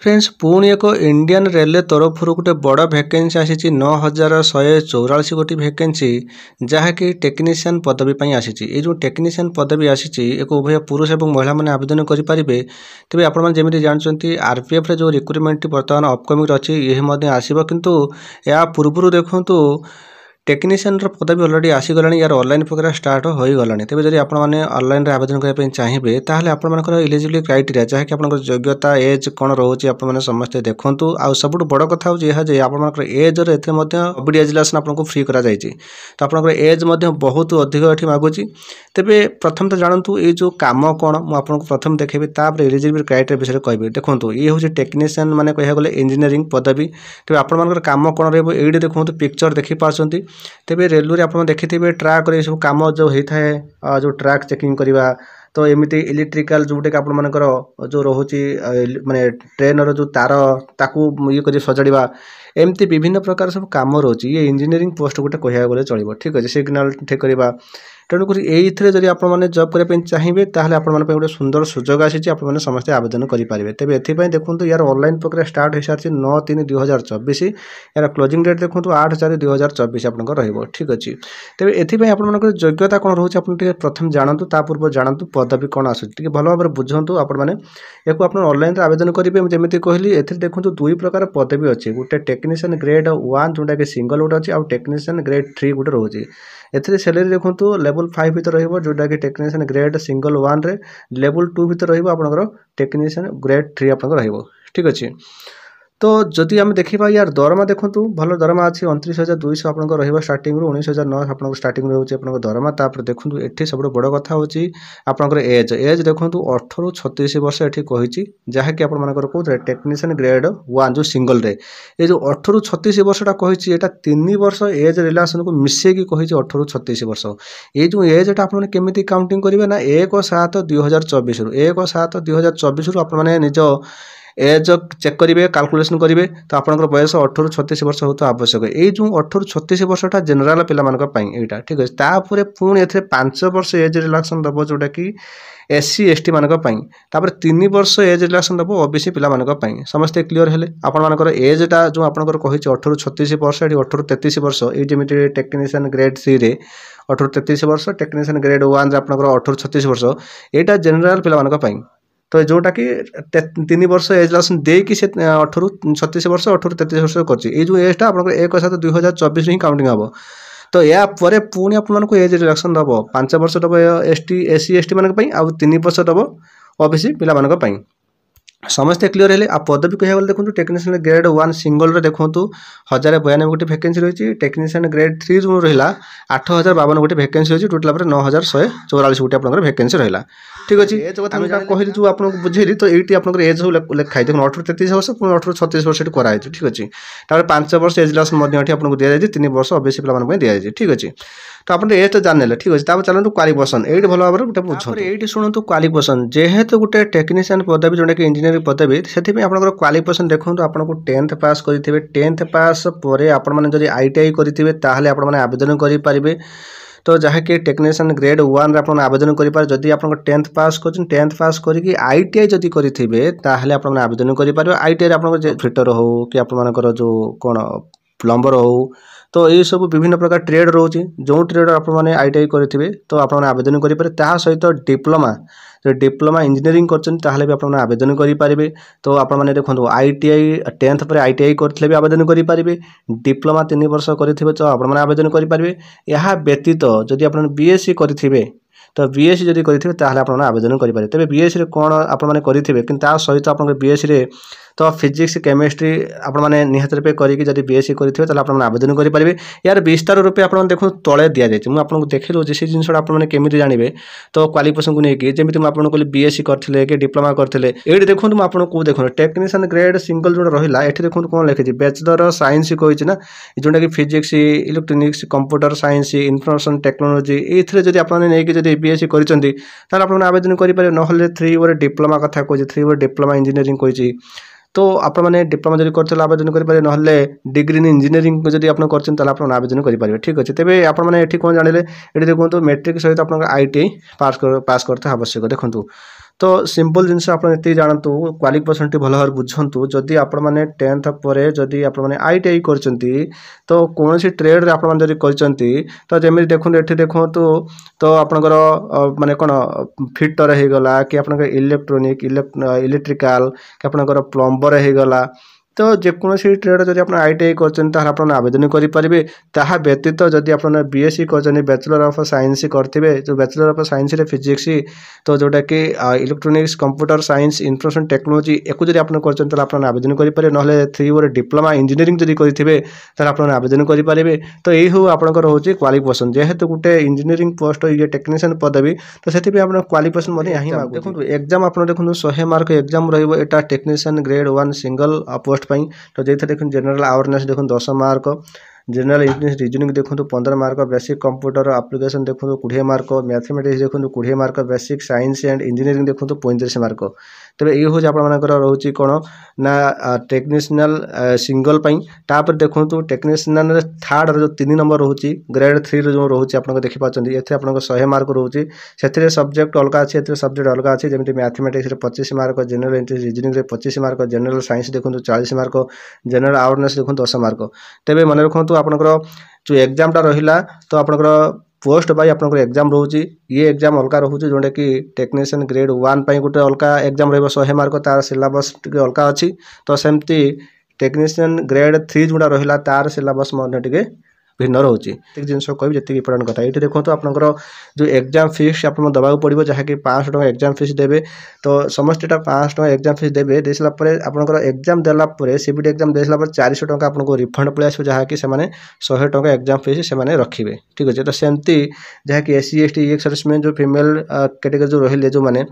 Friends पुणी एक Indian railway तरफ गोटे बड़ वैकेंसी आसी 9144 गोटी वैकेंसी जहाँकि टेक्नीशियन पदवी पर आसी जो टेक्नीशियन पदवी आसी एक उभय पुरुष और महिला मैंने आवेदन करेंगे। तेज आपमि जानते आरपीएफ जो रिक्रुटमेंट बर्तमान अपकमिंग अच्छी यह आसो किंतु या पूर्व देखूँ टेक्नीशियन पदवी अलरेडी आसीगला यार ऑनलाइन प्रक्रिया स्टार्ट हो गला। तेज जब आपने ऑनलाइन आवेदन करने चाहिए ताहले आपनकर इलिजिबिलिटी क्राइटेरिया जहाँकि आपनकर योग्यता एज कौन रोचे आपने समस्ते देखूँ। आ सब बड़ कथा हो आपनकर एज कोविड एजुलेसन आपको फ्री करा जायछि तो आपनकर एज बहुत अधिक ये मागुची। तेबे प्रथम तो जानतु ये जो काम कौन मुझे प्रथम देखेबी तापर इलिजिबिलिटी क्राइटेरिया विषय कहबी। देखो ये हूँ टेक्नीशियन माने कह गले इंजीनियरिंग पदवी। तेज आपनकर काम कौन रही देखो पिक्चर देखी पार्टी तेरे रेलवे आप देखिए ट्रैक रे सब कम जो होता है जो ट्रैक चेकिंग करवा तो एमती इलेक्ट्रिकल जोटे कि आपंकर जो रोचे माने ट्रेन जो तार ताकू ये कर सजाड़ा एमती विभिन्न प्रकार सब कम रोचे ये इंजीनियरिंग पोस्ट गोटे कह गले चलो ठीक अच्छे सिग्नाल ठीक करवा। तेणुक ये जब आपने जॉब करने चाहिए ताहले आपने गोटे सुंदर सुजोग आसी समस्त आवेदन करेंगे। तेज एपाई देखो यार ऑनलाइन प्रक्रिया स्टार्ट हो सारी 9/3/2024 यार क्लोजिंग डेट देखो 8/4/2024 आप ठीक अच्छे। तेज एपाई आप योग्यता कौन रोचे आप प्रथम जानतु पूर्व जानतु पदवी कौन आसूँ भल भाव बुझंतु आपने या ऑनलाइन आवेदन करेंगे। जमी कहली ए देखो दुई प्रकार पदवी अच्छी गोटे टेक्नीशियन ग्रेड 1 जोटा कि सिंगल गोटे अच्छी आउ टेक्नीशियन ग्रेड 3 गोटे रोचे। एथिरे सैलरी देखो लेवल 5 भर रही जोटा कि टेक्नीशियन ग्रेड सिंगल 1 रे लेवल 2 भर रही टेक्नीशियन ग्रेड 3 आप ठीक अच्छे। तो जदि आम देखा यार दरमा देखूँ भल दरमा अच्छी 29,200 आप स्टार्टिंग 19,900 आप स्टार्टिंग रोचे दरमा। तापर देखूँ ये सब बड़ कथा हूँ आपंकर एज एज देखूँ 18 ରୁ 36 वर्ष ये कही जहाँकि आपर कौन टेक्नीशियन ग्रेड 1 जो सिंगल रे ये जो 18 ରୁ 36 वर्षटा कही यहाँ 3 वर्ष एज रिलेसन को मिसेक कही 18 ରୁ 36 वर्ष। ये जो एजटा आपने केमी काउंटिंग करेंगे ना 1/7/2024 1/7/2024 आपने निज एज चेक करेंगे कैलकुलेशन करेंगे तो आपंकर बयस 18 ରୁ 36 वर्ष हो तो आवश्यक। ये जो 18 ରୁ 36 वर्षटा जेनेल पाइटा ठीक अच्छे। तापर पुणी ए 5 वर्ष एज रिलैक्सन दब जोटा कि SC ST मानी 3 वर्ष एज रिलैक्सन दब OBC पाई समस्ते क्लीयर हेले। आपर एजटा जो आपंकर कही 18 ରୁ 36 वर्ष ये 18 ରୁ 33 वर्ष ये जमी टेक्नीशियन ग्रेड 3 रे 18 ରୁ 33 वर्ष टेक्नीशियन ग्रेड 1 रे आपंकर 18 ରୁ 36 वर्ष यहाँ जेनेल पाई तो जोटा कि 3 वर्ष एज रिलैक्सन देकी से 18 ରୁ 36 वर्ष 18 ରୁ 33 वर्ष कर एजटा आप 1/7/2024 ही काउंटिंग हम। तो या पुणी आपको एज रिलैक्सन दब 5 वर्ष दब SC ST मान आउ 3 वर्ष दब OBC पाई समस्ते क्लीयर हेले। आ पदवी कह गले देखो टेक्नीशियन ग्रेड 1 सिंगल रे देखो 1092 गोटे वैकेंसी रही टेक्नीशियन ग्रेड 3 जो रहा 8052 गोटे वैकेंसी रही टोटाल 9144 गोटे आप वैकेंसी रहा ठीक अच्छे। एज कथा कहली जो आपको बुझेली तो ये आप एज सब लिखाई देखो 18 ରୁ 33 वर्ष पुणी 18 ରୁ 36 वर्ष कराई ठीक अच्छे। 5 वर्ष एज रिलैक्सन आपको दी जाए 3 वर्ष OBC पे दी जाए ठीक अच्छे। तो आप एज तो जान ठीक अच्छे। चलते क्वालिफिकेशन ये भल भाव गोटे बुझे ये शुणु क्वालिफिकेशन जेहेतु गोटे टेक्नीशियन पदवी जोटा कि इंजीनियरिंग पदवी से आप क्वालिफिकेशन देखो आपको 10th पास करेंगे 10th पास पर आप ITI करेंगे ताहले आप आवेदन करेंगे। तो जहाँकि टेक्नीशियन ग्रेड 1 आप आवेदन करेंगे जदि आप 10th पास कर 10th पास करके ITI जदि करेंगे ताहले आप आवेदन करेंगे। ITI आप फिटर हो कि आपर जो कौन प्लम्बर हो तो ये सब विभिन्न प्रकार ट्रेड रोचे जो ट्रेड आप ITI करेंगे तो आप आवेदन करेंगे। ता सहित डिप्लोमा जो डिप्लोमा इंजीनियरिंग कर भी आप आवेदन करेंगे। तो आप देखो ITI 10th पर ITI करते भी आवेदन करेंगे डिप्लोमा 3 वर्ष करेंगे तो आप आवेदन करेंगे। यह व्यतीत जदि आप BSc करेंगे तो BSc जदि करेंगे ताहले आप आवेदन करेंगे। तेज BSc कौन आप करेंगे कि सहित आप BSc तो फिजिक्स केमिस्ट्री आपने निहत रूपे करी BSc करेंगे तो आप आवेदन करेंगे। यार विस्तार रूपे आप देखो तले दि जाए मुझे आपको देखी दूसरी से जिनसा आपने केमी जानवे तो क्वालिफिकेशन को लेकिन जमी मुझे आपको कहली BSc करते कि डिप्लोमा करते ये देखो मुझे आपको देखो टेक्नीशियन ग्रेड सिंगल जो रहा ये देखो कौन लिखी बैचलर साइंस कही ना जोटा कि physics electronics computer science information technology ये जब आपने BSc कर आवेदन करेंगे। ना 3 इयर डिप्लोमा कथा कही 3 इयर डिप्लोमा इंजीनियरिंग कही तो आप डिप्लोमा जब करते आवेदन करेंगे ना डिग्री इन इंजीनियरिंग जब आप कर आवेदन करेंगे ठीक अच्छे। तेज आपने कौन जाने ये देखो मैट्रिक सहित आप ITI पास करते आवश्यक। देखो तो सिंपल जिनस आप जानतु क्वालिफिकेशन टी भल भाव बुझंतु जदि आपण मैंने 10th पर जदि आपण मैंने ITI करचंती तो कौन सी ट्रेड रे आपण जदि करचंती तो जेमि देखुन एठी देखंतु तो आपनकर माने कोन फिटर हे गला कि आपनकर इलेक्ट्रॉनिक इलेक्ट्रिकल कि आपनकर प्लम्बर हे गला तो जेकोसी ट्रेड जदि आप ITI कर आवेदन करेंगे ताहा व्यतीत जदि आप BSc कर बैचलर ऑफ साइंस करते जो बैचलर ऑफ साइंस रे फिजिक्स तो जोटा कि electronics computer science information technology एको जदि आप कर आवेदन करेंगे ना 3 इयर डिप्लोमा इंजीनियरिंग जदि करेंगे आप आवेदन करेंगे तो यही हूँ आपंकर हूँ क्वालिफिकेशन जेहेतु गोटे इंजीनियरिंग पोस्ट ये टेक्नीशियन पदवी तो से क्वालिफिकेशन देखो एग्जाम आप देखो 100 मार्क एग्जाम रहा टेक्नीशियन ग्रेड 1 सिंगल पोस्ट तो जैसे देखो जनरल अवेयरनेस देखो 10 मार्क जनरल इंग्लिश रीजनिंग देखो 15 मार्क बेसिक कंप्यूटर एप्लिकेशन देखो 20 मार्क मैथमेटिक्स देखो 20 mark basic science and engineering देखो 35 मार्क तेज ये हूँ आपर रोचे कौन ना टेक्नीशियन सिंगल तापर देखो टेक्नीशियन थर्ड जो 3 नंबर रोचे ग्रेड 3 जो रोचे आप देखिपार ये 100 मार्क रोचे से सब्जेक्ट अलग अच्छे सब्जेक्ट अलग अच्छे जमी mathematics 25 mark general English reasoning 25 mark general science देखो 40 मार्क जनरल अवेयरनेस देखो 10 मार्क तेज मन रखु आपनकर जो एग्जाम रहा तो आपनकर पोस्ट बाय आपनकर एग्जाम रोचे ये एग्जाम अलग रोचे जोटा कि टेक्नीशियन ग्रेड 1 गोटे अलग एग्जाम रहा 100 मार्क तार सिलेबस टे अलग अच्छी तो सेमती टेक्नीशियन ग्रेड 3 जोड़ा रहा तार सिलेबस टे भिन्न रोचे जिनस कह जी इंपोर्टेंट कथा ये देखो आपनकर जो एग्जाम फीस आप दबाक पड़ो जहाँकि 500 टका एग्जाम फीस देवे तो समस्त 500 टका एग्जाम फीस देवे दे सारापर आपनकर एग्जाम देलापर CBT एग्जाम दे सारापर 400 टका आपको रिफंड पलि आसो जहाँकि से 100 टका एग्जाम फीस से रखिए ठीक अच्छे तो सेमती जहाँकि SC ST सर्विसमैन जो फीमेल कैटेगरी जो रही जो मैंने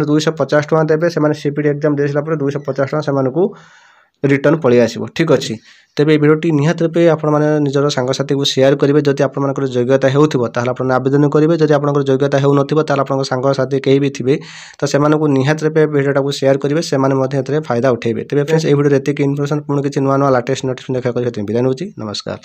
250 टका देवे से CBT एग्जाम दे सारापर 250 टका से रिटर्न पलि आसो ठीक अच्छे तेज ये भिडियोटी निहात रूपे आपने निजर सांगसाथी को शेयर करेंगे जदि आपर योग्यता होने आवेदन करेंगे जदि आप योग्यता हो ना सांगसाथी कहीं भी थे तो से निहात रूपे भिडियोटा को शेयर करेंगे से फायदा उठेबे तेज फ्रेंड्स ये भिडियो एतिक इनफॉरमेशन पुणी किसी नुआ नुआ लेटेस्ट नोटिफिकेशन देखा विदाय नमस्कार।